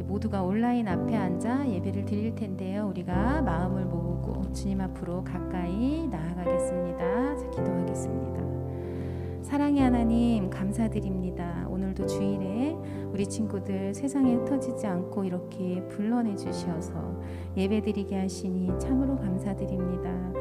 모두가 온라인 앞에 앉아 예배를 드릴 텐데요. 우리가 마음을 모으고 주님 앞으로 가까이 나아가겠습니다. 자, 기도하겠습니다. 사랑의 하나님, 감사드립니다. 오늘도 주일에 우리 친구들 세상에 흩어지지 않고 이렇게 불러내 주셔서 예배드리게 하시니 참으로 감사드립니다.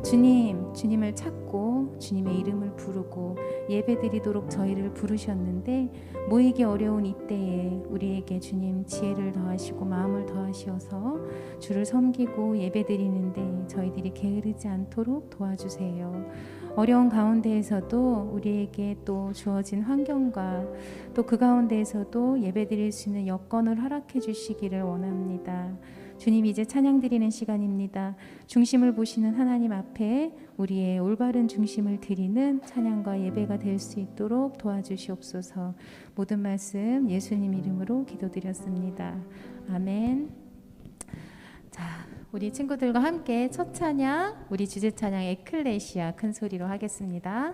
주님, 주님을 찾고 주님의 이름을 부르고 예배드리도록 저희를 부르셨는데 모이기 어려운 이때에 우리에게 주님 지혜를 더하시고 마음을 더하시어서 주를 섬기고 예배드리는데 저희들이 게으르지 않도록 도와주세요. 어려운 가운데에서도 우리에게 또 주어진 환경과 또 그 가운데에서도 예배드릴 수 있는 여건을 허락해 주시기를 원합니다. 주님, 이제 찬양 드리는 시간입니다. 중심을 보시는 하나님 앞에 우리의 올바른 중심을 드리는 찬양과 예배가 될 수 있도록 도와주시옵소서. 모든 말씀 예수님 이름으로 기도드렸습니다. 아멘. 자, 우리 친구들과 함께 첫 찬양, 우리 주제 찬양 에클레시아 큰 소리로 하겠습니다.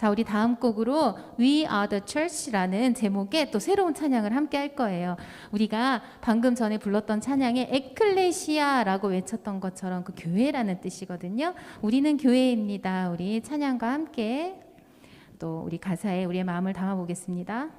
자, 우리 다음 곡으로 We Are the Church라는 제목의 또 새로운 찬양을 함께 할 거예요. 우리가 방금 전에 불렀던 찬양에 에클레시아라고 외쳤던 것처럼 그 교회라는 뜻이거든요. 우리는 교회입니다. 우리 찬양과 함께 또 우리 가사에 우리의 마음을 담아 보겠습니다.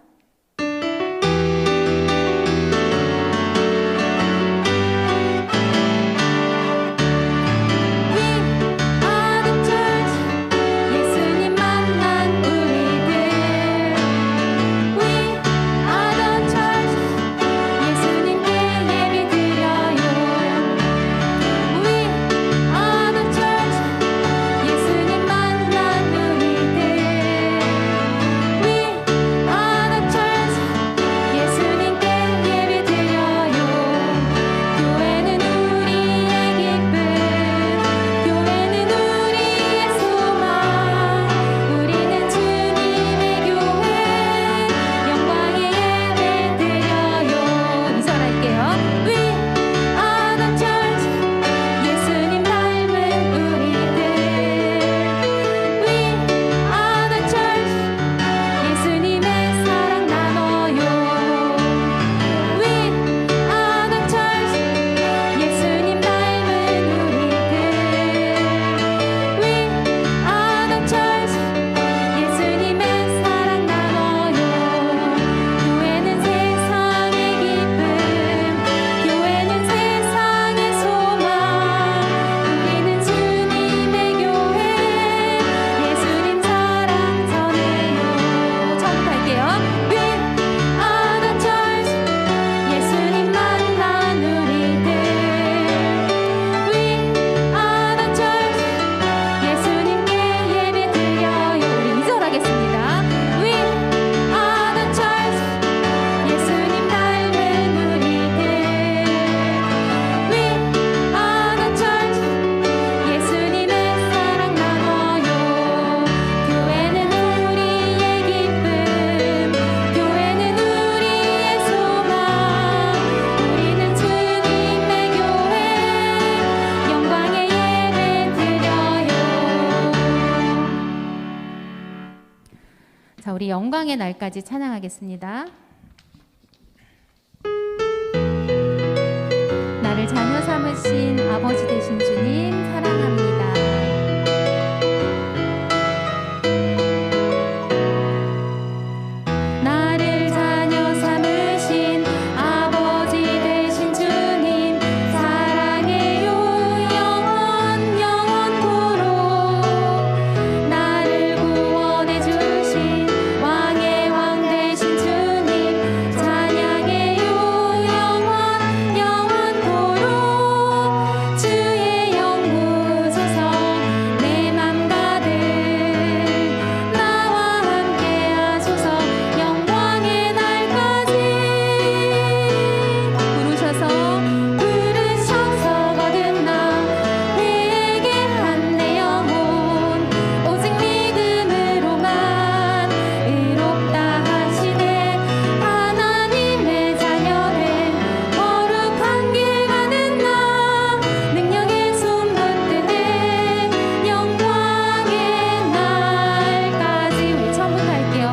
자, 우리 영광의 날까지 찬양하겠습니다. 나를 자녀 삼으신 아버지 되신 주님 사랑합니다. 나를 자녀 삼으신 아버지 되신 주님 사랑해요 영원토록. 나를 구원해 주신 왕의 왕 되신 주님 찬양해요 영원토록. 주의 영 부으소서 내 맘 가득 나와 함께 하소서 영광의 날까지. 부르셔서 거듭나 회개한 내 영혼 오직 믿음으로만 의롭다 하시네. 하나님의 자녀된 거룩한 길 가는 나 능력의 손 붙드네 영광의 날까지. 우리 처음부터 할게요.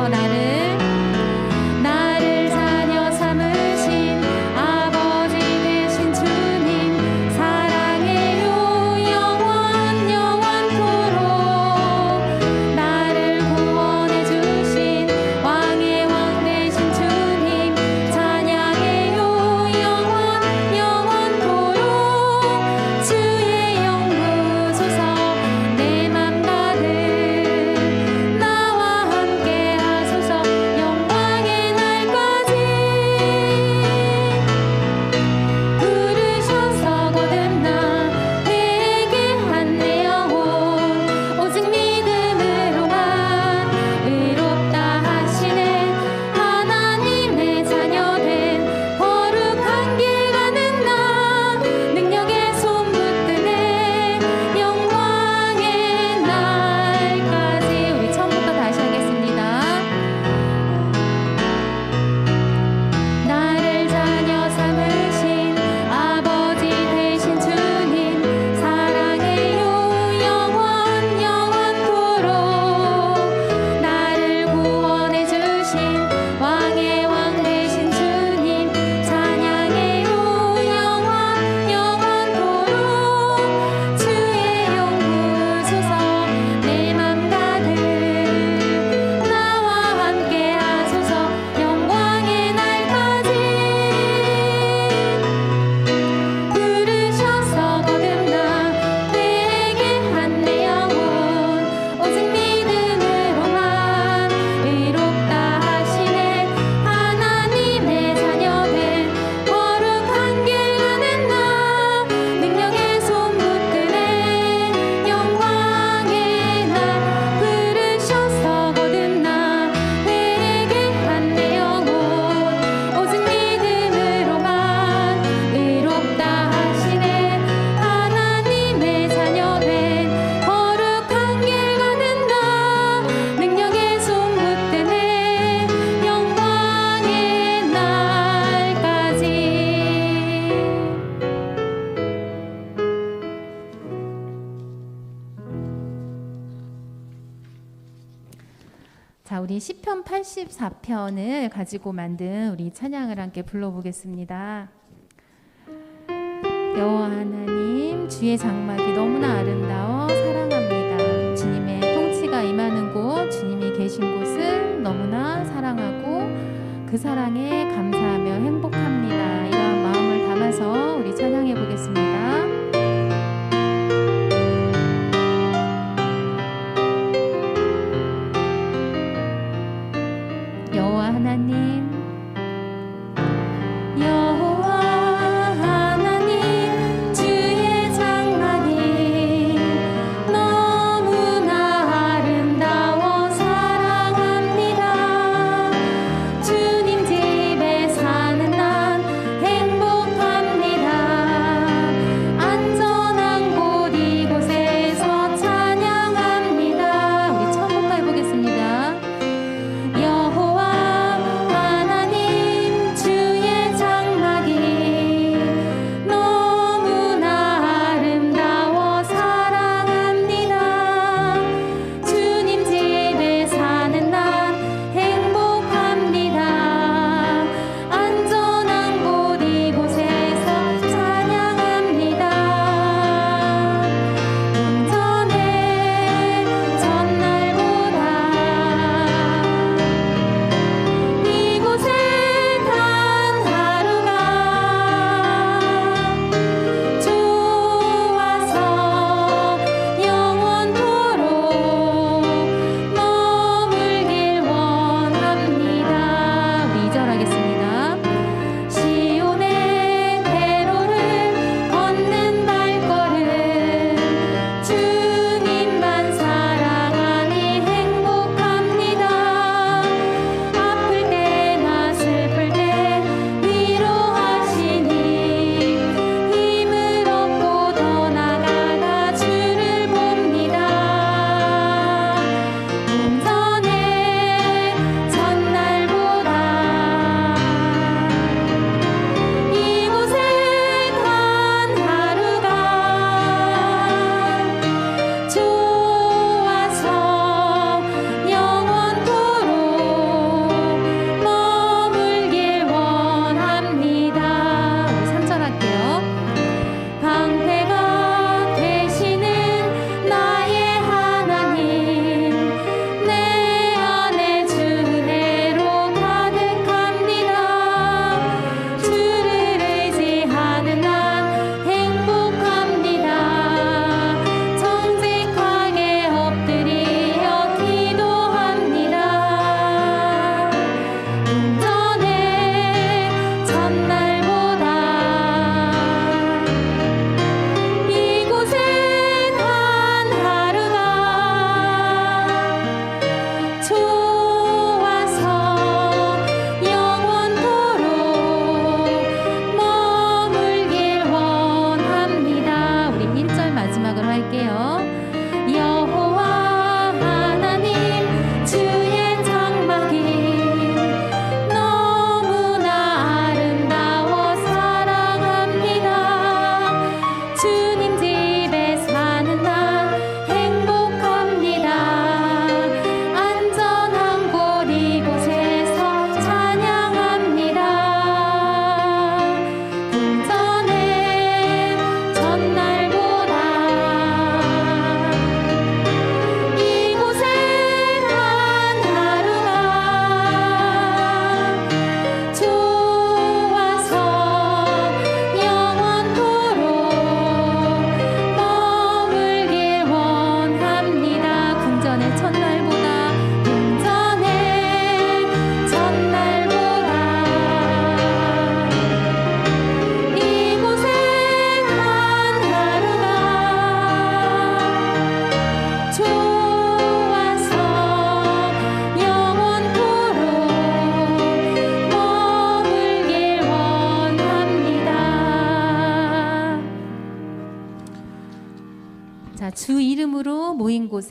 나를 자녀 삼으신 아버지 되신 주님 사랑해요 영원토록. 나를 구원해 주신 왕의 왕 되신 주님 찬양해요 영원토록. 주의 영 부으소서 내 맘 가득 나와 함께 하소서 영광의 날까지. 부르셔서 거듭나 회개한 내 영혼 오직 믿음으로만 의롭다 하시네. 하나님의 자녀된 거룩한 길 가는 나 능력의 손 붙드네 영광의 날까지. 우리 처음부터 다시 하겠습니다. 나를 자녀 삼으신 아버지 되신 주님 사랑해요 영원토록. 나를 구원해 주신 왕의 왕 되신 주님 찬양해요 영원토록. 주의 영 부으소서 내 맘 가득 나와 함께 하소서 영광의 날까지. 부르셔서 거듭나 회개한 내 영혼 오직 믿음으로만 의롭다 하시네. 하나님의 자녀된 거룩한 길 가는 나 능력의 손 붙드네 영광의 날. 부르셔서 거듭나 회개한 내 영혼 오직 믿음으로만 의롭다 하시네. 하나님의 자녀된 거룩한 길 가는 나 능력의 손 붙드네 영광의 날까지. 자, 우리 시편 84편을 가지고 만든 우리 찬양을 함께 불러보겠습니다. 여호와 하나님 주의 장막이 너무나 아름다워 사랑합니다. 주님의 통치가 임하는 곳 주님이 계신 곳을 너무나 사랑하고 그 사랑에 감사하며 행복합니다. 이러한 마음을 담아서 우리 찬양해 보겠습니다. 여호와 하나님 주의 장막이 너무나 아름다워 사랑합니다. 주님 집에 사는 난 행복합니다. 안전한 곳 이곳에서 찬양합니다. 우리 처음부터 해보겠습니다. 여호와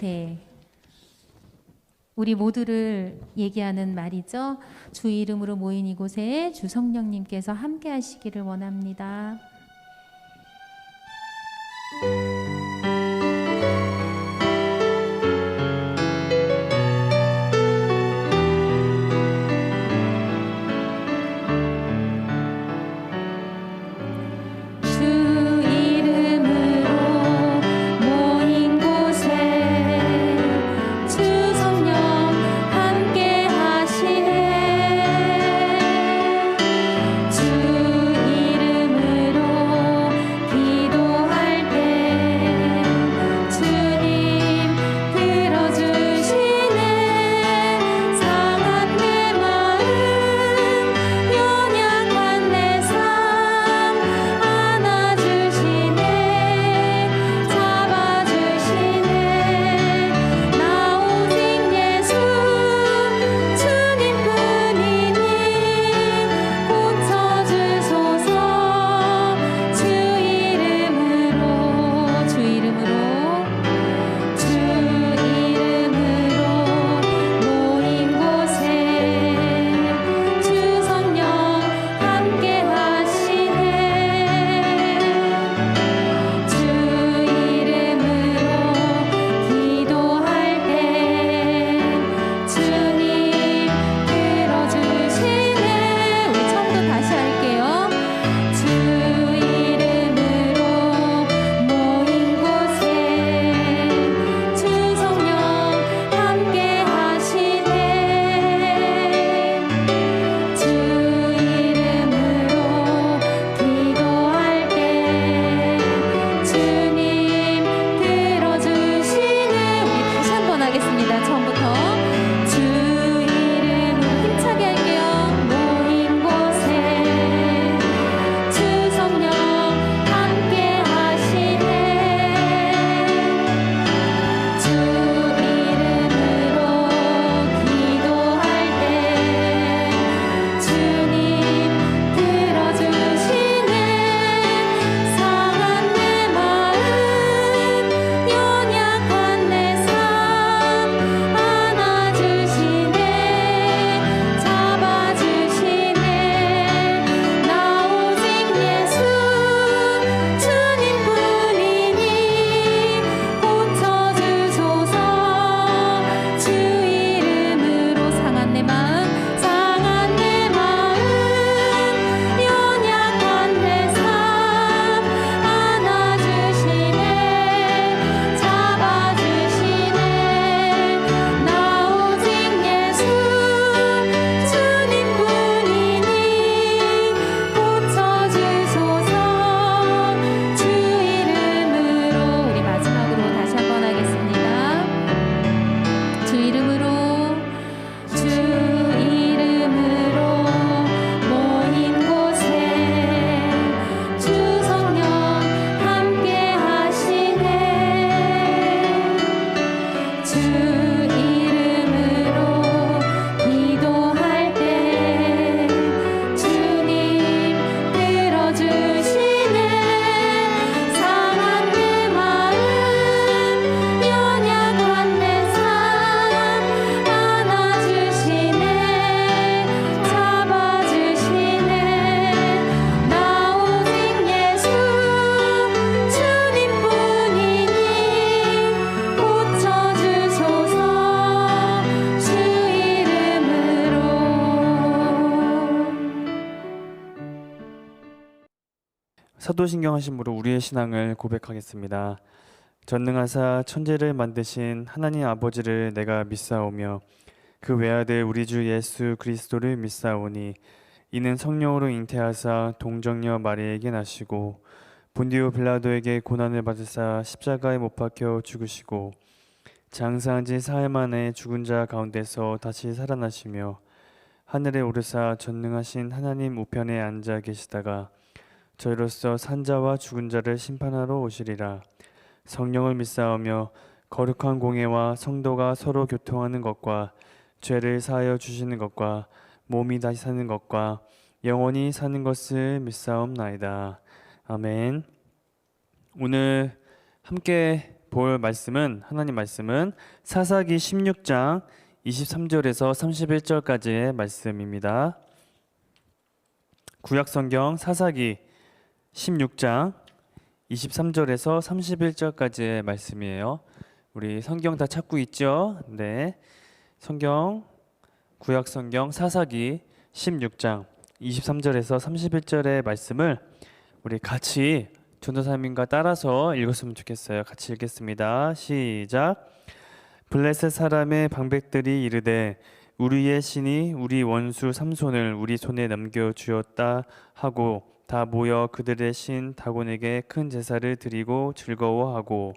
곳에, 우리 모두를 얘기하는 말이죠. 주 이름으로 모인 이곳에 주 성령님께서 함께 하시기를 원합니다. 사도신경 하심으로 우리의 신앙을 고백하겠습니다. 전능하사 천지를 만드신 하나님 아버지를 내가 믿사오며 그 외아들 우리 주 예수 그리스도를 믿사오니 이는 성령으로 잉태하사 동정녀 마리에게 나시고 본디오 빌라도에게 고난을 받으사 십자가에 못 박혀 죽으시고 장사한 지 사흘 만에 죽은 자 가운데서 다시 살아나시며 하늘에 오르사 전능하신 하나님 우편에 앉아 계시다가 저희로서 산자와 죽은 자를 심판하러 오시리라. 성령을 믿사오며 거룩한 공예와 성도가 서로 교통하는 것과 죄를 사하여 주시는 것과 몸이 다시 사는 것과 영원히 사는 것을 믿사옵나이다. 아멘. 오늘 함께 볼 말씀은 하나님 말씀은 사사기 16장 23절에서 31절까지의 말씀입니다. 구약성경 사사기 16장 23절에서 31절까지의 말씀이에요. 우리 성경 다 찾고 있죠? 네. 성경 구약성경 사사기 16장 23절에서 31절의 말씀을 우리 같이 전도사님과 따라서 읽었으면 좋겠어요. 같이 읽겠습니다. 시작. 블레셋 사람의 방백들이 이르되 우리의 신이 우리 원수 삼손을 우리 손에 넘겨 주었다 하고 다 모여 그들의 신 다곤에게 큰 제사를 드리고 즐거워하고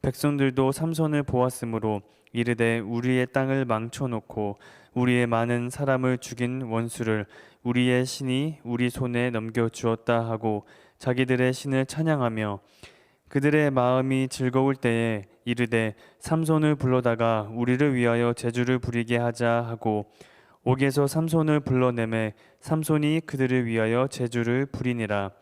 백성들도 삼손을 보았으므로 이르되 우리의 땅을 망쳐놓고 우리의 많은 사람을 죽인 원수를 우리의 신이 우리 손에 넘겨 주었다 하고 자기들의 신을 찬양하며 그들의 마음이 즐거울 때에 이르되 삼손을 불러다가 우리를 위하여 제주를 부리게 하자 하고 옥에서 삼손을 불러내매 삼손이 그들을 위하여 제주를 부리니라.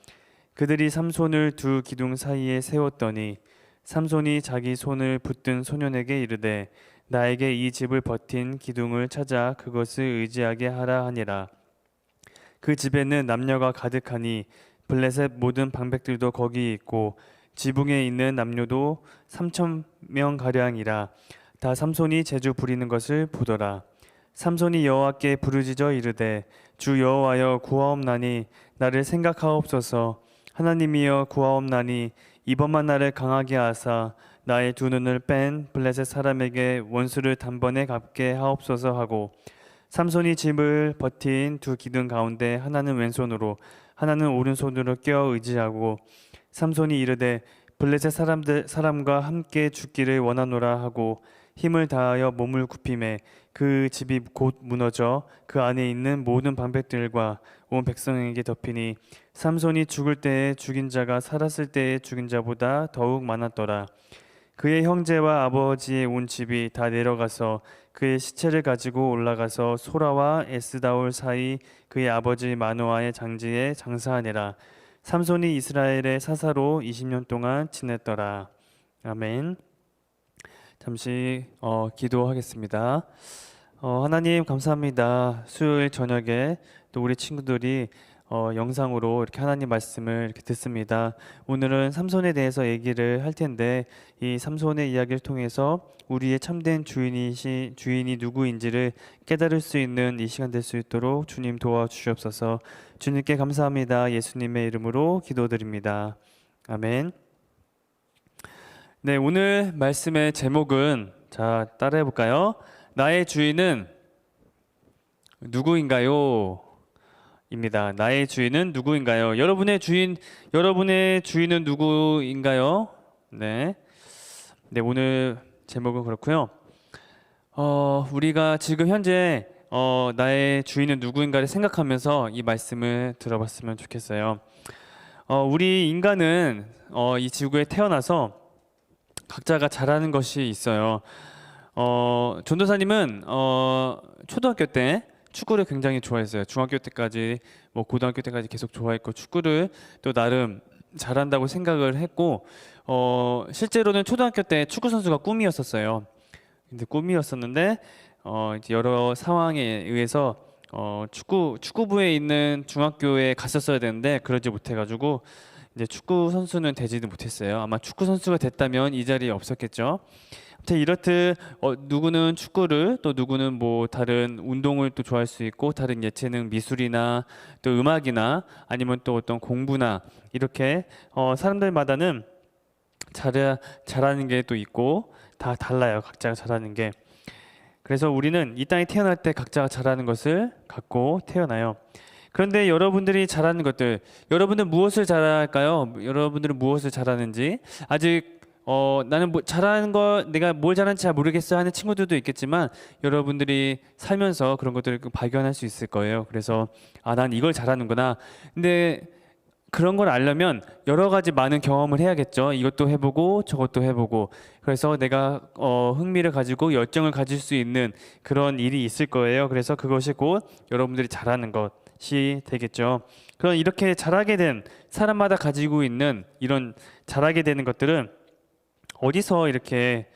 그들이 삼손을 두 기둥 사이에 세웠더니 삼손이 자기 손을 붙든 소년에게 이르되 나에게 이 집을 버틴 기둥을 찾아 그것을 의지하게 하라 하니라. 그 집에는 남녀가 가득하니 블레셋 모든 방백들도 거기 있고 지붕에 있는 남녀도 3,000명 가량이라. 다 삼손이 제주 부리는 것을 보더라. 삼손이 여호와께 부르짖어 이르되 주 여호와여 구하옵나니 나를 생각하옵소서. 하나님이여 구하옵나니 이번만 나를 강하게 하사 나의 두 눈을 뺀 블레셋 사람에게 원수를 단번에 갚게 하옵소서 하고 삼손이 집을 버틴 두 기둥 가운데 하나는 왼손으로 하나는 오른손으로 껴 의지하고 삼손이 이르되 블레셋 사람과 함께 죽기를 원하노라 하고 힘을 다하여 몸을 굽히매 그 집이 곧 무너져 그 안에 있는 모든 방백들과 온 백성에게 덮이니 삼손이 죽을 때에 죽인 자가 살았을 때에 죽인 자보다 더욱 많았더라. 그의 형제와 아버지의 온 집이 다 내려가서 그의 시체를 가지고 올라가서 소라와 에스다올 사이 그의 아버지 마노아의 장지에 장사하니라. 삼손이 이스라엘의 사사로 20년 동안 지냈더라. 아멘. 잠시 기도하겠습니다. 하나님 감사합니다. 수요일 저녁에 또 우리 친구들이 영상으로 이렇게 하나님 말씀을 이렇게 듣습니다. 오늘은 삼손에 대해서 얘기를 할 텐데 이 삼손의 이야기를 통해서 우리의 참된 주인이 누구인지를 깨달을 수 있는 이 시간 될 수 있도록 주님 도와주시옵소서. 주님께 감사합니다. 예수님의 이름으로 기도드립니다. 아멘. 네, 오늘 말씀의 제목은 자 따라해 볼까요? 나의 주인은 누구인가요? 입니다. 나의 주인은 누구인가요? 여러분의 주인은 누구인가요? 네, 오늘 제목은 그렇고요. 우리가 지금 현재 나의 주인은 누구인가를 생각하면서 이 말씀을 들어봤으면 좋겠어요. 우리 인간은 이 지구에 태어나서 각자가 잘하는 것이 있어요. 전도사님은 초등학교 때 축구를 굉장히 좋아했어요. 중학교 때까지 고등학교 때까지 계속 좋아했고 축구를 또 나름 잘한다고 생각을 했고 실제로는 초등학교 때 축구 선수가 꿈이었었어요. 근데 꿈이었었는데 이제 여러 상황에 의해서 축구부에 있는 중학교에 갔었어야 되는데 그러지 못해가지고 이제 축구 선수는 되지도 못했어요. 아마 축구 선수가 됐다면 이 자리에 없었겠죠. 아무튼 이렇듯 누구는 축구를 또 누구는 다른 운동을 또 좋아할 수 있고 다른 예체능 미술이나 또 음악이나 아니면 또 어떤 공부나 이렇게 사람들마다는 잘하는 게 또 있고 다 달라요. 각자가 잘하는 게. 그래서 우리는 이 땅에 태어날 때 각자가 잘하는 것을 갖고 태어나요. 그런데 여러분들이 잘하는 것들, 여러분들 무엇을 잘할까요? 여러분들은 무엇을 잘하는지 아직 나는 잘하는 거 내가 뭘 잘하는지 잘 모르겠어 하는 친구들도 있겠지만 여러분들이 살면서 그런 것들을 발견할 수 있을 거예요. 그래서 난 이걸 잘하는구나. 근데 그런 걸 알려면 여러 가지 많은 경험을 해야겠죠. 이것도 해보고 저것도 해보고. 그래서 내가 흥미를 가지고 열정을 가질 수 있는 그런 일이 있을 거예요. 그래서 그것이 곧 여러분들이 잘하는 것이 되겠죠. 그럼 이렇게 잘하게 된 사람마다 가지고 있는 이런 잘하게 되는 것들은 어디서 이렇게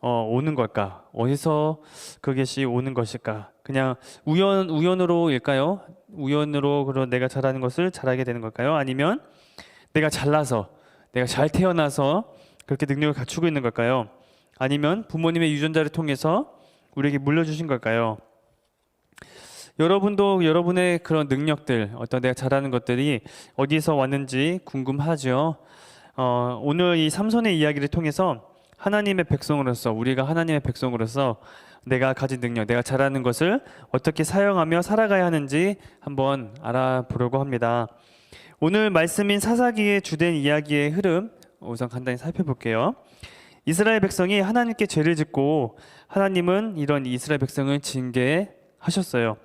오는 걸까? 어디서 그것이 오는 것일까? 그냥 우연으로일까요? 우연으로 그런 내가 잘하는 것을 잘하게 되는 걸까요? 아니면 내가 잘나서, 내가 잘 태어나서 그렇게 능력을 갖추고 있는 걸까요? 아니면 부모님의 유전자를 통해서 우리에게 물려주신 걸까요? 여러분도 여러분의 그런 능력들, 어떤 내가 잘하는 것들이 어디서 왔는지 궁금하죠? 오늘 이 삼손의 이야기를 통해서 하나님의 백성으로서, 우리가 하나님의 백성으로서 내가 가진 능력, 내가 잘하는 것을 어떻게 사용하며 살아가야 하는지 한번 알아보려고 합니다. 오늘 말씀인 사사기의 주된 이야기의 흐름 우선 간단히 살펴볼게요. 이스라엘 백성이 하나님께 죄를 짓고 하나님은 이런 이스라엘 백성을 징계하셨어요.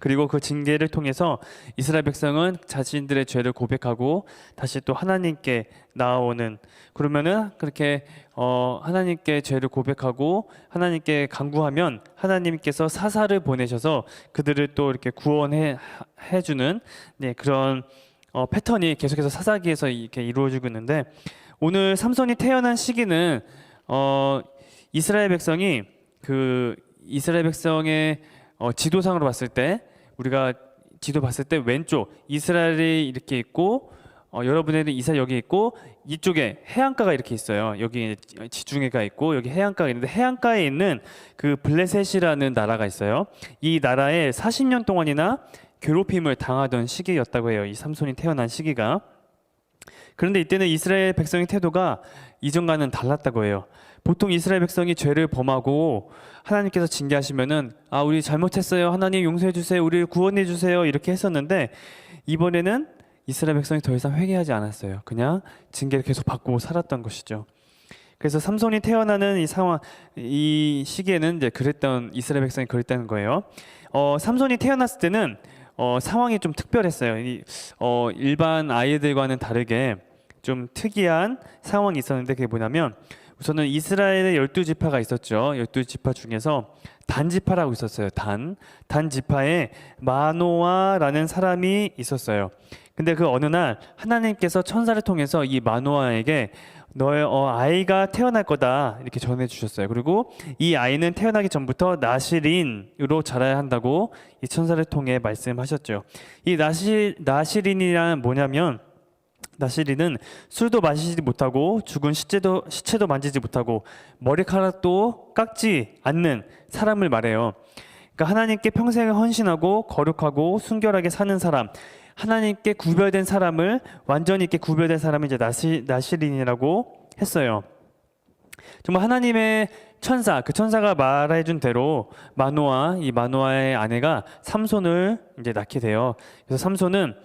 그리고 그 징계를 통해서 이스라엘 백성은 자신들의 죄를 고백하고 다시 또 하나님께 나아오는, 그러면은 그렇게 하나님께 죄를 고백하고 하나님께 간구하면 하나님께서 사사를 보내셔서 그들을 또 이렇게 구원해 주는 그런 패턴이 계속해서 사사기에서 이렇게 이루어지고 있는데, 오늘 삼손이 태어난 시기는 이스라엘 백성이 그 이스라엘 백성의 지도상으로 봤을 때, 우리가 지도 봤을 때 왼쪽 이스라엘이 이렇게 있고 여러분에는 이스라엘 여기 있고 이쪽에 해안가가 이렇게 있어요. 여기 지중해가 있고 여기 해안가가 있는데, 해안가에 있는 그 블레셋이라는 나라가 있어요. 이 나라에 40년 동안이나 괴롭힘을 당하던 시기였다고 해요. 이 삼손이 태어난 시기가. 그런데 이때는 이스라엘 백성의 태도가 이전과는 달랐다고 해요. 보통 이스라엘 백성이 죄를 범하고 하나님께서 징계하시면은 우리 잘못했어요, 하나님 용서해 주세요, 우리를 구원해 주세요, 이렇게 했었는데, 이번에는 이스라엘 백성이 더 이상 회개하지 않았어요. 그냥 징계를 계속 받고 살았던 것이죠. 그래서 삼손이 태어나는 이 상황, 이 시기에는 이제 그랬던 이스라엘 백성이 그랬다는 거예요. 삼손이 태어났을 때는 상황이 좀 특별했어요. 일반 아이들과는 다르게 좀 특이한 상황이 있었는데, 그게 뭐냐면 우선은 이스라엘의 12지파가 있었죠. 12지파 중에서 단지파라고 있었어요. 단지파에 마노아라는 사람이 있었어요. 근데 그 어느 날 하나님께서 천사를 통해서 이 마노아에게 너의 아이가 태어날 거다 이렇게 전해 주셨어요. 그리고 이 아이는 태어나기 전부터 나시린으로 자라야 한다고 이 천사를 통해 말씀하셨죠. 이 나시린이란 뭐냐면, 나시린은 술도 마시지 못하고 죽은 시체도 만지지 못하고 머리카락도 깎지 않는 사람을 말해요. 그러니까 하나님께 평생을 헌신하고 거룩하고 순결하게 사는 사람, 하나님께 구별된 사람을, 완전히 있게 구별된 사람을 이제 나시린이라고 했어요. 정말 하나님의 천사, 그 천사가 말해준 대로 이 마노아의 아내가 삼손을 이제 낳게 돼요. 그래서 삼손은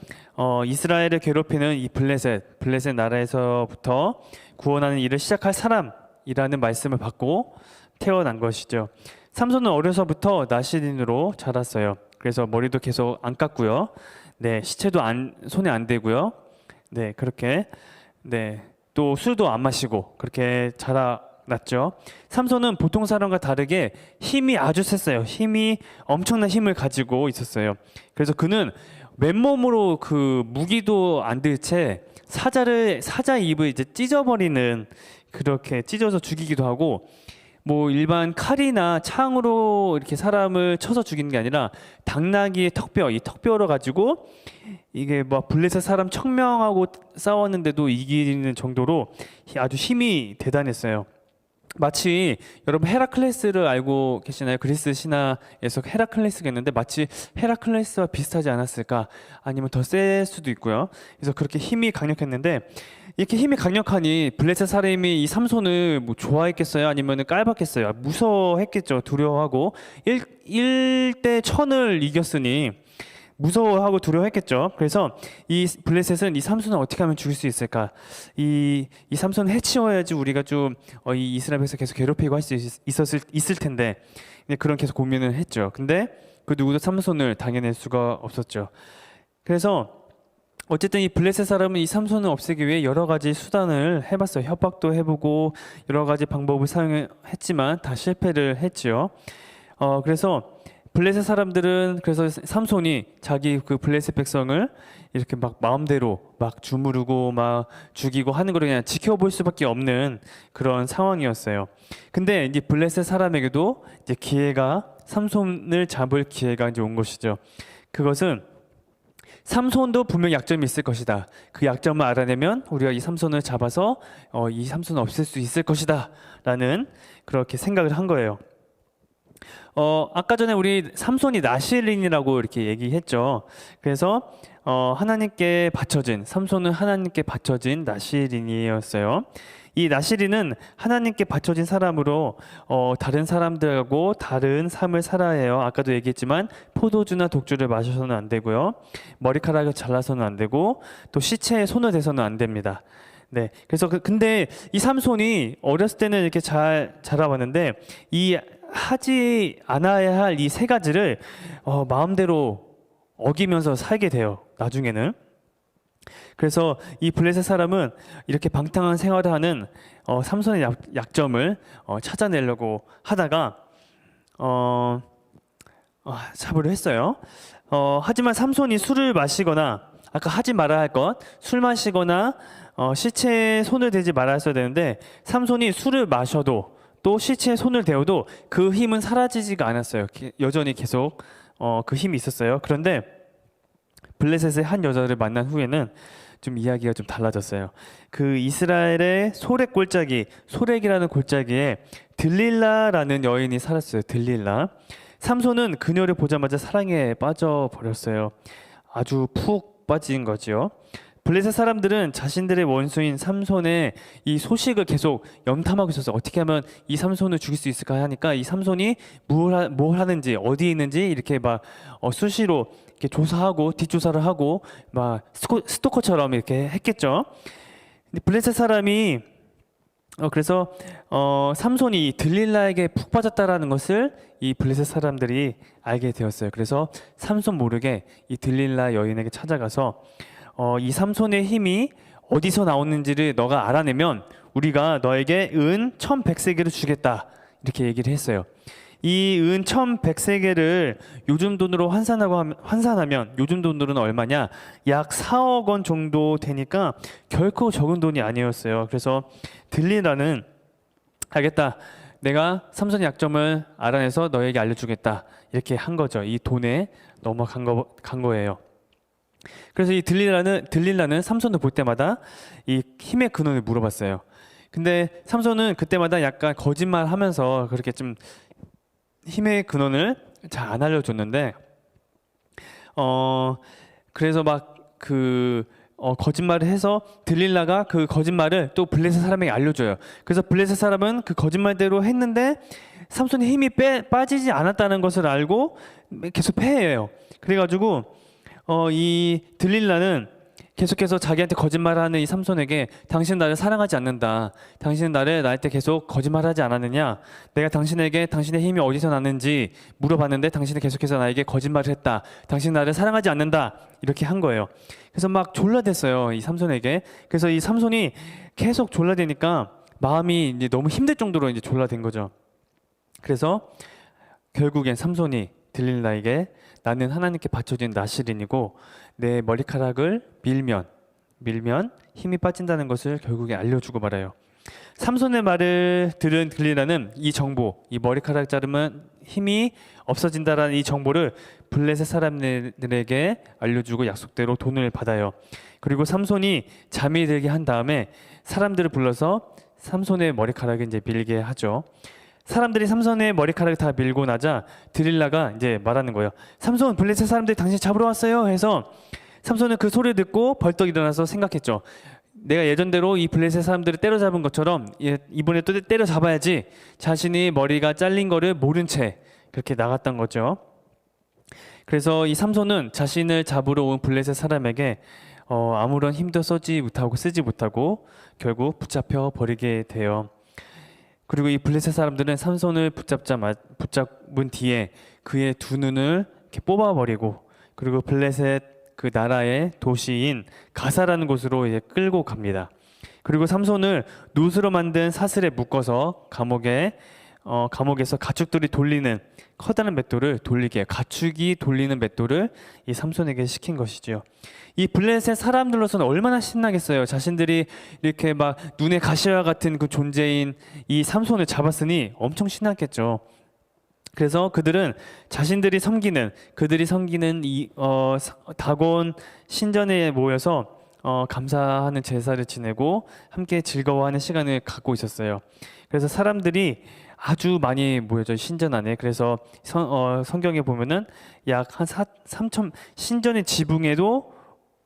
이스라엘을 괴롭히는 이 블레셋 나라에서부터 구원하는 일을 시작할 사람이라는 말씀을 받고 태어난 것이죠. 삼손은 어려서부터 나시린으로 자랐어요. 그래서 머리도 계속 안 깎고요. 시체도 손에 안 대고요. 그렇게 또 술도 안 마시고 그렇게 자라났죠. 삼손은 보통 사람과 다르게 힘이 아주 셌어요. 엄청난 힘을 가지고 있었어요. 그래서 그는 맨몸으로 그 무기도 안 들 채 사자 입을 이제 찢어버리는, 그렇게 찢어서 죽이기도 하고, 뭐 일반 칼이나 창으로 이렇게 사람을 쳐서 죽이는 게 아니라 당나귀의 이 턱뼈로 가지고 이게 막 블레셋 사람 1000명하고 싸웠는데도 이기는 정도로 아주 힘이 대단했어요. 마치 여러분 헤라클레스를 알고 계시나요? 그리스 신화에서 헤라클레스가 있는데 마치 헤라클레스와 비슷하지 않았을까? 아니면 더 셀 수도 있고요. 그래서 그렇게 힘이 강력했는데, 이렇게 힘이 강력하니 블레셋 사람이 이 삼손을 뭐 좋아했겠어요? 아니면 깔봤겠어요? 무서워했겠죠. 두려워하고 1대 1000을 이겼으니 무서워하고 두려워했겠죠. 그래서 이 블레셋은 이 삼손을 어떻게 하면 죽일 수 있을까? 이 삼손을 해치워야지 우리가 좀 이 이스라엘에서 계속 괴롭히고 할 수 있을 텐데, 그런 계속 고민을 했죠. 근데 그 누구도 삼손을 당해낼 수가 없었죠. 그래서 어쨌든 이 블레셋 사람은 이 삼손을 없애기 위해 여러 가지 수단을 해봤어요. 협박도 해보고 여러 가지 방법을 사용했지만 다 실패를 했지요. 그래서 블레셋 사람들은 그래서 삼손이 자기 그 블레셋 백성을 이렇게 막 마음대로 막 주무르고 막 죽이고 하는 걸 그냥 지켜볼 수밖에 없는 그런 상황이었어요. 근데 이제 블레셋 사람에게도 이제 기회가 삼손을 잡을 기회가 이제 온 것이죠. 그것은 삼손도 분명 약점이 있을 것이다. 그 약점을 알아내면 우리가 이 삼손을 잡아서 이 삼손을 없앨 수 있을 것이다라는 그렇게 생각을 한 거예요. 아까 전에 우리 삼손이 나실인이라고 이렇게 얘기했죠. 그래서 하나님께 바쳐진 삼손은 하나님께 바쳐진 나실인이었어요. 이 나실인은 하나님께 바쳐진 사람으로 다른 사람들하고 다른 삶을 살아야 해요. 아까도 얘기했지만 포도주나 독주를 마셔서는 안 되고요. 머리카락을 잘라서는 안 되고 또 시체에 손을 대서는 안 됩니다. 네, 그래서 근데 이 삼손이 어렸을 때는 이렇게 잘 자라왔는데 이 하지 않아야 할 이 세 가지를 마음대로 어기면서 살게 돼요. 나중에는. 그래서 이 블레셋 사람은 이렇게 방탕한 생활을 하는 삼손의 약점을 찾아내려고 하다가 잡으려 했어요. 하지만 삼손이 술을 마시거나 아까 하지 말아야 할 것, 술 마시거나 시체에 손을 대지 말아야 했어야 되는데 삼손이 술을 마셔도 또 시체에 손을 대어도 그 힘은 사라지지가 않았어요. 여전히 계속 그 힘이 있었어요. 그런데 블레셋의 한 여자를 만난 후에는 좀 이야기가 좀 달라졌어요. 그 이스라엘의 소렉 골짜기, 소렉이라는 골짜기에 들릴라라는 여인이 살았어요. 들릴라. 삼손은 그녀를 보자마자 사랑에 빠져버렸어요. 아주 푹 빠진 거지요. 블레셋 사람들은 자신들의 원수인 삼손의 이 소식을 계속 염탐하고 있었어요. 어떻게 하면 이 삼손을 죽일 수 있을까 하니까 이 삼손이 뭘 하는지 어디에 있는지 이렇게 막 수시로 이렇게 조사하고 뒷조사를 하고 막 스토커처럼 이렇게 했겠죠. 근데 블레셋 사람이 그래서 삼손이 들릴라에게 푹 빠졌다라는 것을 이 블레셋 사람들이 알게 되었어요. 그래서 삼손 모르게 이 들릴라 여인에게 찾아가서 이 삼손의 힘이 어디서 나오는지를 너가 알아내면 우리가 너에게 은 1100세겔을 주겠다 이렇게 얘기를 했어요. 이 은 1100세겔을 요즘 돈으로 환산하면 요즘 돈으로는 얼마냐? 약 4억 원 정도 되니까 결코 적은 돈이 아니었어요. 그래서 들리라는 알겠다. 내가 삼손의 약점을 알아내서 너에게 알려주겠다. 이렇게 한 거죠. 이 돈에 넘어간 거예요. 그래서 이 들릴라는 삼손을 볼 때마다 이 힘의 근원을 물어봤어요. 근데 삼손은 그때마다 약간 거짓말하면서 그렇게 좀 힘의 근원을 잘 안 알려줬는데, 그래서 막 거짓말을 해서 들릴라가 그 거짓말을 또 블레셋 사람에게 알려줘요. 그래서 블레셋 사람은 그 거짓말대로 했는데 삼손의 힘이 빠지지 않았다는 것을 알고 계속 패해요. 그래가지고 이 들릴라는 계속해서 자기한테 거짓말하는 이 삼손에게 당신 나를 사랑하지 않는다. 당신은 나한테 계속 거짓말하지 않았느냐? 내가 당신에게 당신의 힘이 어디서 나는지 물어봤는데 당신은 계속해서 나에게 거짓말을 했다. 당신 나를 사랑하지 않는다. 이렇게 한 거예요. 그래서 막 졸라댔어요. 이 삼손에게. 그래서 이 삼손이 계속 졸라대니까 마음이 이제 너무 힘들 정도로 이제 졸라댄 거죠. 그래서 결국엔 삼손이 들릴라에게 나는 하나님께 바쳐진 나실인이고 내 머리카락을 밀면 힘이 빠진다는 것을 결국에 알려주고 말아요. 삼손의 말을 들은 들릴라는 이 정보, 이 머리카락 자르면 힘이 없어진다라는 이 정보를 블레셋 사람들에게 알려주고 약속대로 돈을 받아요. 그리고 삼손이 잠이 들게 한 다음에 사람들을 불러서 삼손의 머리카락을 이제 밀게 하죠. 사람들이 삼손의 머리카락을 다 밀고 나자 들릴라가 이제 말하는 거예요. 삼손, 블레셋 사람들이 당신 잡으러 왔어요. 해서 삼손은 그 소리를 듣고 벌떡 일어나서 생각했죠. 내가 예전대로 이 블레셋 사람들을 때려잡은 것처럼 이번에 또 때려잡아야지. 자신이 머리가 잘린 거를 모른 채 그렇게 나갔던 거죠. 그래서 이 삼손은 자신을 잡으러 온 블레셋 사람에게 아무런 힘도 쓰지 못하고 결국 붙잡혀 버리게 돼요. 그리고 이 블레셋 사람들은 삼손을 붙잡은 뒤에 그의 두 눈을 이렇게 뽑아버리고 그리고 블레셋 그 나라의 도시인 가사라는 곳으로 이제 끌고 갑니다. 그리고 삼손을 노스로 만든 사슬에 묶어서 감옥에 감옥에서 가축들이 돌리는 커다란 맷돌을 돌리게, 가축이 돌리는 맷돌을 이 삼손에게 시킨 것이지요. 이 블레셋 사람들로서는 얼마나 신나겠어요. 자신들이 이렇게 막 눈에 가시와 같은 그 존재인 이 삼손을 잡았으니 엄청 신났겠죠. 그래서 그들은 자신들이 섬기는 이 다곤 신전에 모여서 감사하는 제사를 지내고 함께 즐거워하는 시간을 갖고 있었어요. 그래서 사람들이 아주 많이 모여져 신전 안에. 그래서 성경에 보면은 약 한 3천 신전의 지붕에도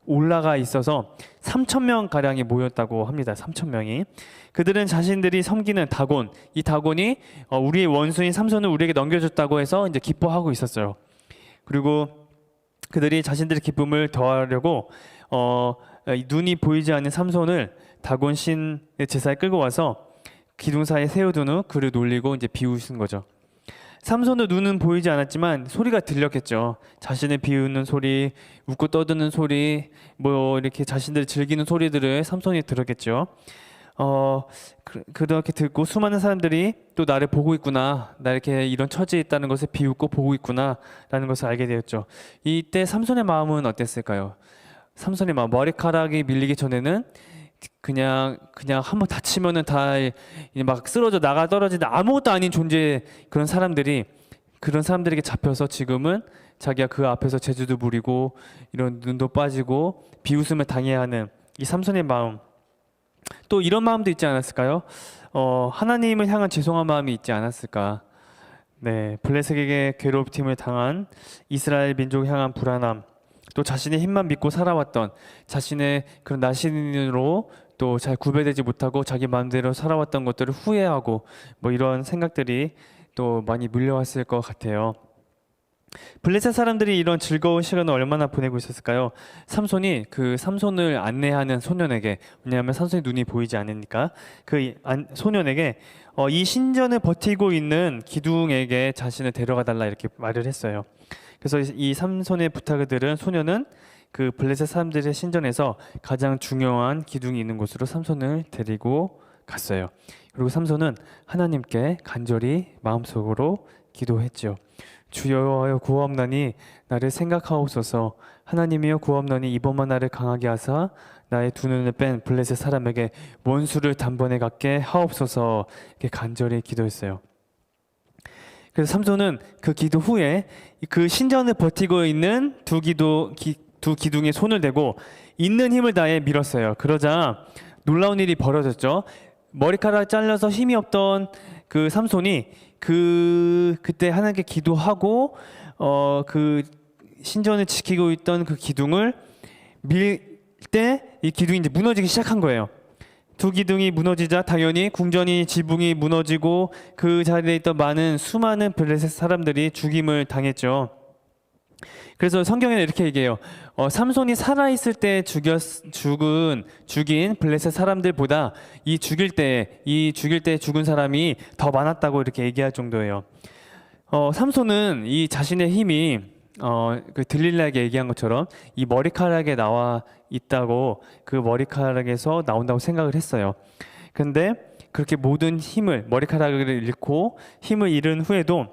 올라가 있어서 3천 명 가량이 모였다고 합니다. 3천 명이. 그들은 자신들이 섬기는 다곤, 이 다곤이 우리의 원수인 삼손을 우리에게 넘겨줬다고 해서 이제 기뻐하고 있었어요. 그리고 그들이 자신들의 기쁨을 더하려고 눈이 보이지 않는 삼손을 다곤 신의 제사에 끌고 와서 기둥사에 세워둔 후 그를 놀리고 이제 비웃은 거죠. 삼손의 눈은 보이지 않았지만 소리가 들렸겠죠. 자신을 비웃는 소리, 웃고 떠드는 소리, 뭐 이렇게 자신들이 즐기는 소리들을 삼손이 들었겠죠. 그렇게 듣고 수많은 사람들이 또 나를 보고 있구나, 나 이렇게 이런 처지에 있다는 것을 비웃고 보고 있구나라는 것을 알게 되었죠. 이때 삼손의 마음은 어땠을까요? 삼손의 마음, 머리카락이 밀리기 전에는 그냥 한번 다치면은 다 막 쓰러져 나가 떨어지는데 아무것도 아닌 존재, 그런 사람들에게 잡혀서 지금은 자기가 그 앞에서 재주도 부리고 이런 눈도 빠지고 비웃음을 당해야 하는 이 삼손의 마음. 또 이런 마음도 있지 않았을까요? 하나님을 향한 죄송한 마음이 있지 않았을까? 네, 블레셋에게 괴롭힘을 당한 이스라엘 민족을 향한 불안함, 또 자신의 힘만 믿고 살아왔던 자신의 그런 나신으로 또 잘 구별되지 못하고 자기 마음대로 살아왔던 것들을 후회하고 뭐 이런 생각들이 또 많이 물려왔을 것 같아요. 블레셋 사람들이 이런 즐거운 시간을 얼마나 보내고 있었을까요? 삼손이 그 삼손을 안내하는 소년에게, 왜냐하면 삼손이 눈이 보이지 않으니까 그 소년에게 이 신전을 버티고 있는 기둥에게 자신을 데려가 달라 이렇게 말을 했어요. 그래서 이 삼손의 부탁을 들은 소년은 그 블레셋 사람들의 신전에서 가장 중요한 기둥이 있는 곳으로 삼손을 데리고 갔어요. 그리고 삼손은 하나님께 간절히 마음속으로 기도했죠. 주여여 구하옵나니 나를 생각하옵소서. 하나님이여 구하옵나니 이번만 나를 강하게 하사 나의 두 눈을 뺀 블레셋 사람에게 원수를 단번에 갖게 하옵소서. 이렇게 간절히 기도했어요. 그래서 삼손은 그 기도 후에 그 신전을 버티고 있는 두 기둥에 손을 대고 있는 힘을 다해 밀었어요. 그러자 놀라운 일이 벌어졌죠. 머리카락 잘려서 힘이 없던 그 삼손이 그때 하나님께 기도하고 그 신전을 지키고 있던 그 기둥을 밀 때 이 기둥이 이제 무너지기 시작한 거예요. 두 기둥이 무너지자 당연히 궁전이 지붕이 무너지고 그 자리에 있던 수많은 블레셋 사람들이 죽임을 당했죠. 그래서 성경에는 이렇게 얘기해요. 삼손이 살아있을 때 죽인 블레셋 사람들보다 이 죽일 때 죽은 사람이 더 많았다고 이렇게 얘기할 정도예요. 삼손은 이 자신의 힘이 그 들릴라에게 얘기한 것처럼 이 머리카락에 나와 있다고, 그 머리카락에서 나온다고 생각을 했어요. 근데 그렇게 모든 힘을, 머리카락을 잃고 힘을 잃은 후에도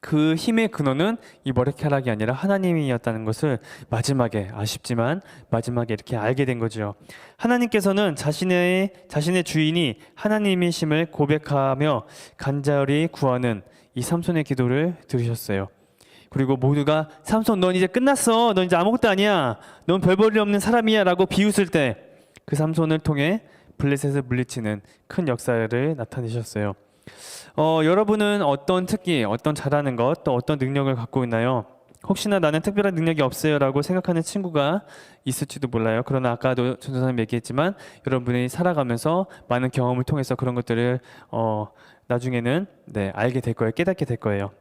그 힘의 근원은 이 머리카락이 아니라 하나님이었다는 것을 아쉽지만 마지막에 이렇게 알게 된 거죠. 하나님께서는 자신의 주인이 하나님이심을 고백하며 간절히 구하는 이 삼손의 기도를 들으셨어요. 그리고 모두가 삼손 넌 이제 끝났어, 넌 이제 아무것도 아니야, 넌 별 볼일 없는 사람이야 라고 비웃을 때 그 삼손을 통해 블레셋을 물리치는 큰 역사를 나타내셨어요. 여러분은 어떤 특기, 어떤 잘하는 것, 또 어떤 능력을 갖고 있나요? 혹시나 나는 특별한 능력이 없어요 라고 생각하는 친구가 있을지도 몰라요. 그러나 아까도 전도사님 얘기했지만 여러분이 살아가면서 많은 경험을 통해서 그런 것들을 나중에는 알게 될 거예요. 깨닫게 될 거예요.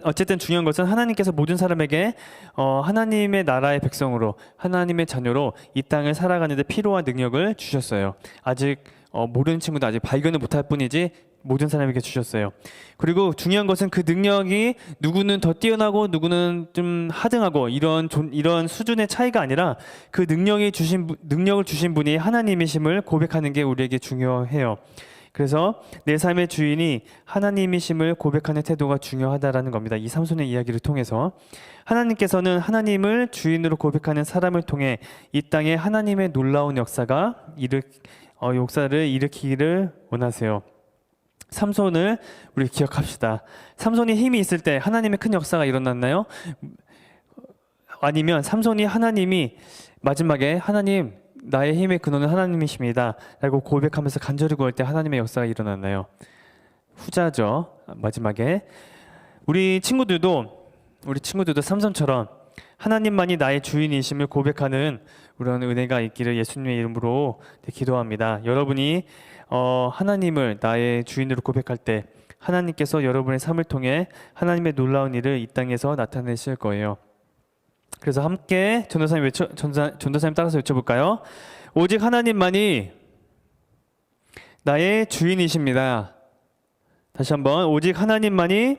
어쨌든 중요한 것은 하나님께서 모든 사람에게 하나님의 나라의 백성으로, 하나님의 자녀로 이 땅을 살아가는 데 필요한 능력을 주셨어요. 아직 모르는 친구도 아직 발견을 못할 뿐이지 모든 사람에게 주셨어요. 그리고 중요한 것은 그 능력이 누구는 더 뛰어나고 누구는 좀 하등하고 이런 수준의 차이가 아니라 그 능력을 주신 분이 하나님이심을 고백하는 게 우리에게 중요해요. 그래서 내 삶의 주인이 하나님이심을 고백하는 태도가 중요하다라는 겁니다. 이 삼손의 이야기를 통해서 하나님께서는 하나님을 주인으로 고백하는 사람을 통해 이 땅에 하나님의 놀라운 역사를 일으키기를 원하세요. 삼손을 우리 기억합시다. 삼손이 힘이 있을 때 하나님의 큰 역사가 일어났나요? 아니면 삼손이 하나님이 마지막에 하나님 나의 힘의 근원은 하나님이십니다 라고 고백하면서 간절히 구할 때 하나님의 역사가 일어났나요? 후자죠. 마지막에 우리 친구들도 삼손처럼 하나님만이 나의 주인이심을 고백하는 그런 은혜가 있기를 예수님의 이름으로 기도합니다. 여러분이 하나님을 나의 주인으로 고백할 때 하나님께서 여러분의 삶을 통해 하나님의 놀라운 일을 이 땅에서 나타내실 거예요. 그래서 함께 전도사님 따라서 외쳐볼까요? 오직 하나님만이 나의 주인이십니다. 다시 한번 오직 하나님만이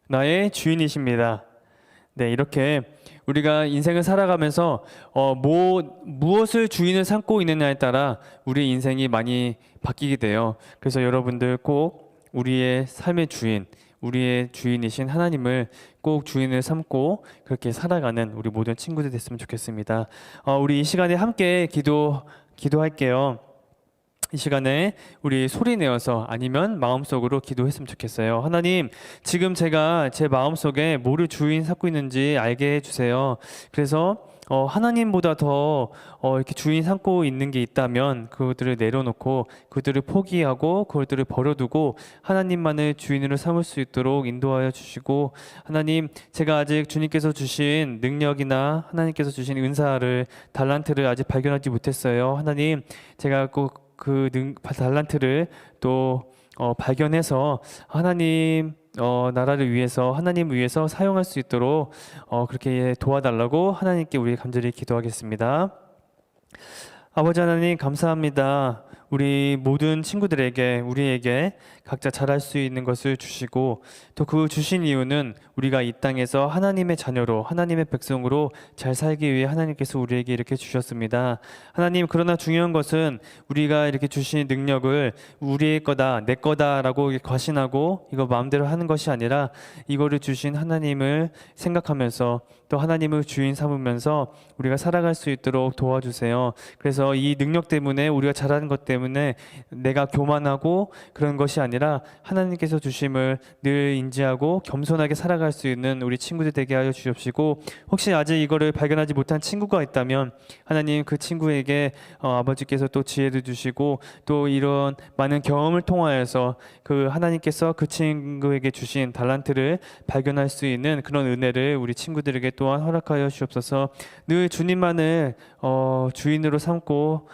나의 주인이십니다. 네, 이렇게 우리가 인생을 살아가면서 무엇을 주인을 삼고 있느냐에 따라 우리 인생이 많이 바뀌게 돼요. 그래서 여러분들 꼭 우리의 삶의 주인, 우리의 주인이신 하나님을 꼭 주인을 삼고 그렇게 살아가는 우리 모든 친구들 됐으면 좋겠습니다. 우리 이 시간에 함께 기도할게요. 이 시간에 우리 소리 내어서 아니면 마음속으로 기도했으면 좋겠어요. 하나님, 지금 제가 제 마음속에 뭐를 주인 삼고 있는지 알게 해주세요. 그래서 하나님보다 더 이렇게 주인 삼고 있는 게 있다면 그것들을 내려놓고 그들을 포기하고 그것들을 버려두고 하나님만을 주인으로 삼을 수 있도록 인도하여 주시고, 하나님, 제가 아직 주님께서 주신 능력이나 하나님께서 주신 은사를 달란트를 아직 발견하지 못했어요. 하나님, 제가 꼭 그 달란트를 또 발견해서 하나님 나라를 위해서 하나님을 위해서 사용할 수 있도록 그렇게 도와달라고 하나님께 우리 간절히 기도하겠습니다. 아버지 하나님, 감사합니다. 우리 모든 친구들에게 우리에게 각자 잘할 수 있는 것을 주시고 또 그 주신 이유는 우리가 이 땅에서 하나님의 자녀로 하나님의 백성으로 잘 살기 위해 하나님께서 우리에게 이렇게 주셨습니다. 하나님, 그러나 중요한 것은 우리가 이렇게 주신 능력을 우리의 거다 내 거다라고 과신하고 이거 마음대로 하는 것이 아니라 이거를 주신 하나님을 생각하면서 또 하나님을 주인 삼으면서 우리가 살아갈 수 있도록 도와주세요. 그래서 이 능력 때문에 우리가 잘하는 것 때문에 내가 교만하고 그런 것이 아니라 하나님께서 주심을 늘 인지하고 겸손하게 살아갈 수 있는 우리 친구들 되게 하여 주옵시고, 혹시 아직 이거를 발견하지 못한 친구가 있다면 하나님 그 친구에게 아버지께서 또 지혜를 주시고 또 이런 많은 경험을 통하여서 그 하나님께서 그 친구에게 주신 달란트를 발견할 수 있는 그런 은혜를 우리 친구들에게 또한 허락하여 주옵소서. 늘 주님만을 주인으로 삼고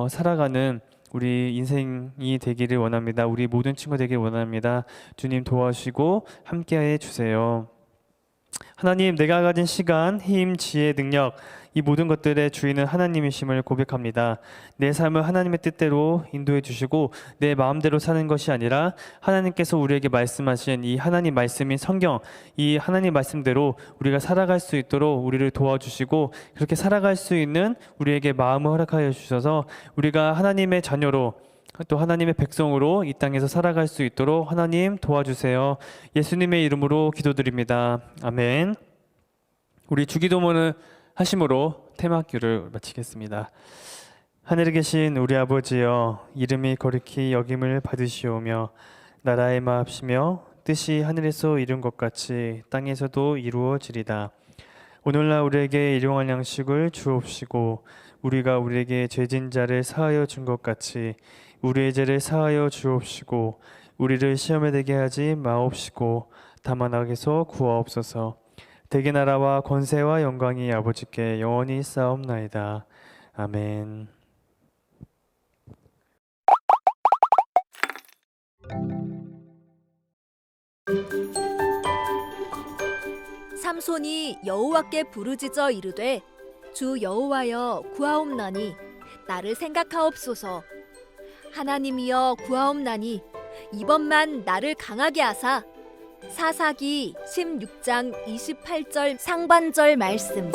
살아가는 우리 인생이 되기를 원합니다. 우리 모든 친구 되기를 원합니다. 주님 도와주시고 함께해 주세요. 하나님, 내가 가진 시간, 힘, 지혜, 능력, 이 모든 것들의 주인은 하나님이심을 고백합니다. 내 삶을 하나님의 뜻대로 인도해 주시고 내 마음대로 사는 것이 아니라 하나님께서 우리에게 말씀하신 이 하나님 말씀인 성경, 이 하나님 말씀대로 우리가 살아갈 수 있도록 우리를 도와주시고 그렇게 살아갈 수 있는 우리에게 마음을 허락하여 주셔서 우리가 하나님의 자녀로 또 하나님의 백성으로 이 땅에서 살아갈 수 있도록 하나님 도와주세요. 예수님의 이름으로 기도드립니다. 아멘. 우리 주기도문을 하심으로 테마학교를 마치겠습니다. 하늘에 계신 우리 아버지여, 이름이 거룩히 여김을 받으시오며 나라의 마옵시며 뜻이 하늘에서 이룬 것 같이 땅에서도 이루어지리다. 오늘날 우리에게 일용할 양식을 주옵시고 우리가 우리에게 죄진 자를 사하여 준 것 같이 우리의 죄를 사하여 주옵시고 우리를 시험에 들게 하지 마옵시고 다만 악에서 구하옵소서. 대개 나라와 권세와 영광이 아버지께 영원히 쌓옵나이다. 아멘. 삼손이 여호와께 부르짖어 이르되 주 여호와여 구하옵나니 나를 생각하옵소서. 하나님이여 구하옵나니 이번만 나를 강하게 하사. 사사기 16장 28절 상반절 말씀.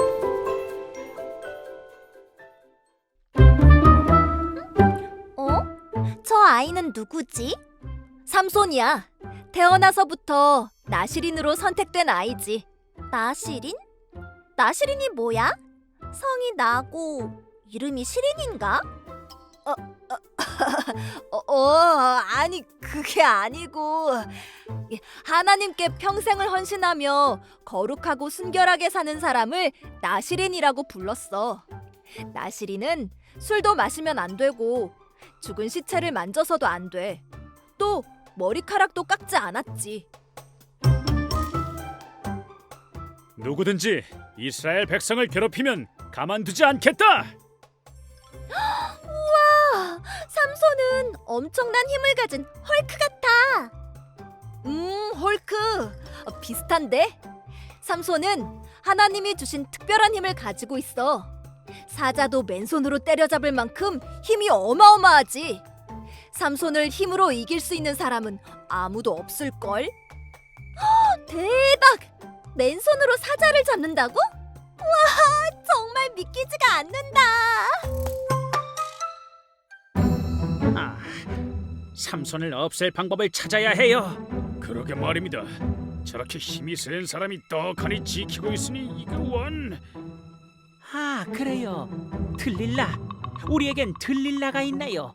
저 아이는 누구지? 삼손이야. 태어나서부터 나시린으로 선택된 아이지. 나시린? 나시린이 뭐야? 성이 나고 이름이 시린인가? 아니 그게 아니고 하나님께 평생을 헌신하며 거룩하고 순결하게 사는 사람을 나시린이라고 불렀어. 나시린은 술도 마시면 안 되고 죽은 시체를 만져서도 안 돼. 또 머리카락도 깎지 않았지. 누구든지 이스라엘 백성을 괴롭히면 가만두지 않겠다. 우와, 삼손은 엄청난 힘을 가진 헐크 같아. 헐크. 비슷한데? 삼손은 하나님이 주신 특별한 힘을 가지고 있어. 사자도 맨손으로 때려잡을 만큼 힘이 어마어마하지. 삼손을 힘으로 이길 수 있는 사람은 아무도 없을걸? 대박! 맨손으로 사자를 잡는다고? 와, 정말 믿기지가 않는다. 삼손을 없앨 방법을 찾아야 해요. 그러게 말입니다. 저렇게 힘이 센 사람이 떡하니 지키고 있으니 이거 원. 그래요. 들릴라. 우리에겐 들릴라가 있나요?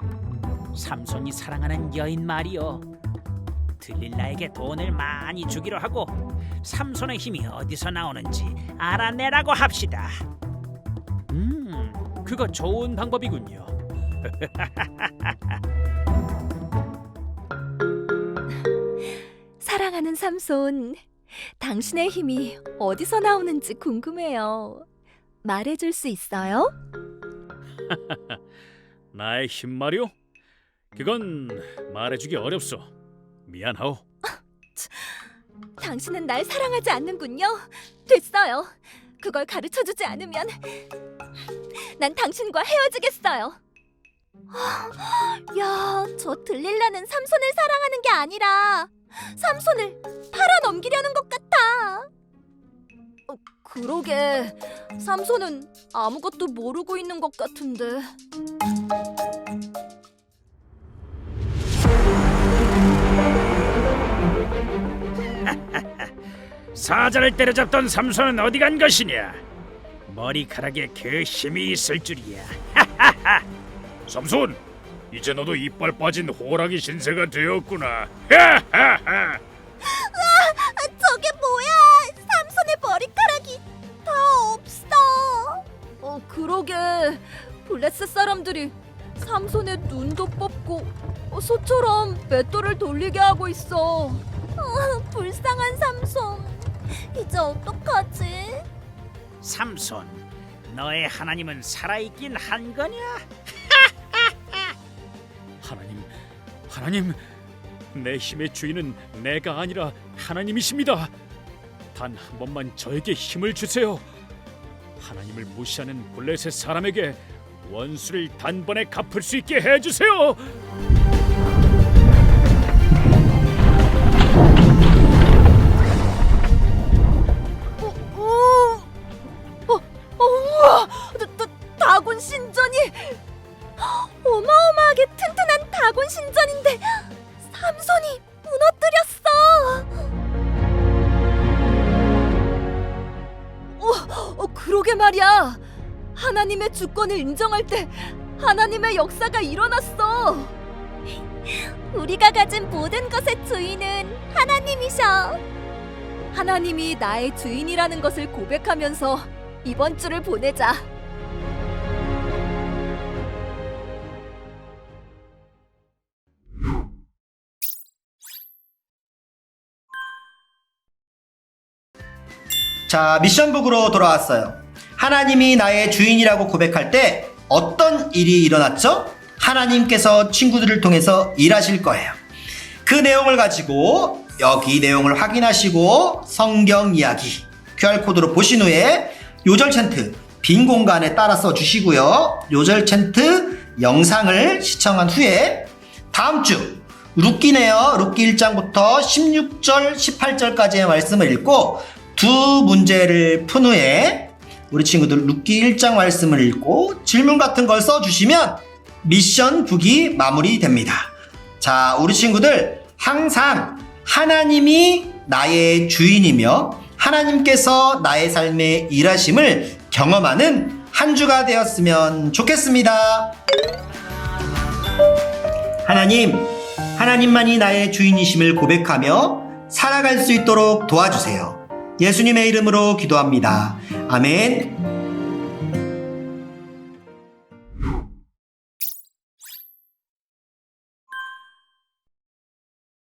삼손이 사랑하는 여인 말이요. 들릴라에게 돈을 많이 주기로 하고 삼손의 힘이 어디서 나오는지 알아내라고 합시다. 그거 좋은 방법이군요. 사랑하는 삼손, 당신의 힘이 어디서 나오는지 궁금해요. 말해줄 수 있어요? 나의 힘 말이오? 그건 말해주기 어렵소. 미안하오. 당신은 날 사랑하지 않는군요. 됐어요. 그걸 가르쳐주지 않으면 난 당신과 헤어지겠어요. 야, 저 들릴라는 삼손을 사랑하는 게 아니라 삼손을 팔아넘기려는 것 같아. 그러게, 삼손은 아무것도 모르고 있는 것 같은데. 사자를 때려잡던 삼손은 어디 간 것이냐? 머리카락에 그 힘이 있을 줄이야. 삼손, 이제 너도 이빨 빠진 호랑이 신세가 되었구나. 저게 뭐야? 삼손의 머리카락이 다 없어. 그러게, 블레셋 사람들이 삼손의 눈도 뽑고 소처럼 맷돌을 돌리게 하고 있어. 불쌍한 삼손. 이제 어떡하지? 삼손, 너의 하나님은 살아있긴 한 거냐? 하나님, 내 힘의 주인은 내가 아니라 하나님이십니다. 단 한 번만 저에게 힘을 주세요. 하나님을 무시하는 블레셋 사람에게 원수를 단번에 갚을 수 있게 해주세요. 우와! 다곤 신전이 어마어마하게 튼튼한 다곤 신전인데 삼손이 무너뜨렸어. 그러게 말이야. 하나님의 주권을 인정할 때 하나님의 역사가 일어났어. 우리가 가진 모든 것의 주인은 하나님이셔. 하나님이 나의 주인이라는 것을 고백하면서 이번 주를 보내자. 자, 미션북으로 돌아왔어요. 하나님이 나의 주인이라고 고백할 때 어떤 일이 일어났죠? 하나님께서 친구들을 통해서 일하실 거예요. 그 내용을 가지고 여기 내용을 확인하시고 성경 이야기 QR코드로 보신 후에 요절 챈트 빈 공간에 따라 써주시고요. 요절 챈트 영상을 시청한 후에 다음 주 룻기네요. 룻기 1장부터 16절 18절까지의 말씀을 읽고 두 문제를 푼 후에 우리 친구들 룻기 1장 말씀을 읽고 질문 같은 걸 써주시면 미션 북이 마무리됩니다. 자, 우리 친구들 항상 하나님이 나의 주인이며 하나님께서 나의 삶에 일하심을 경험하는 한 주가 되었으면 좋겠습니다. 하나님만이 나의 주인이심을 고백하며 살아갈 수 있도록 도와주세요. 예수님의 이름으로 기도합니다. 아멘.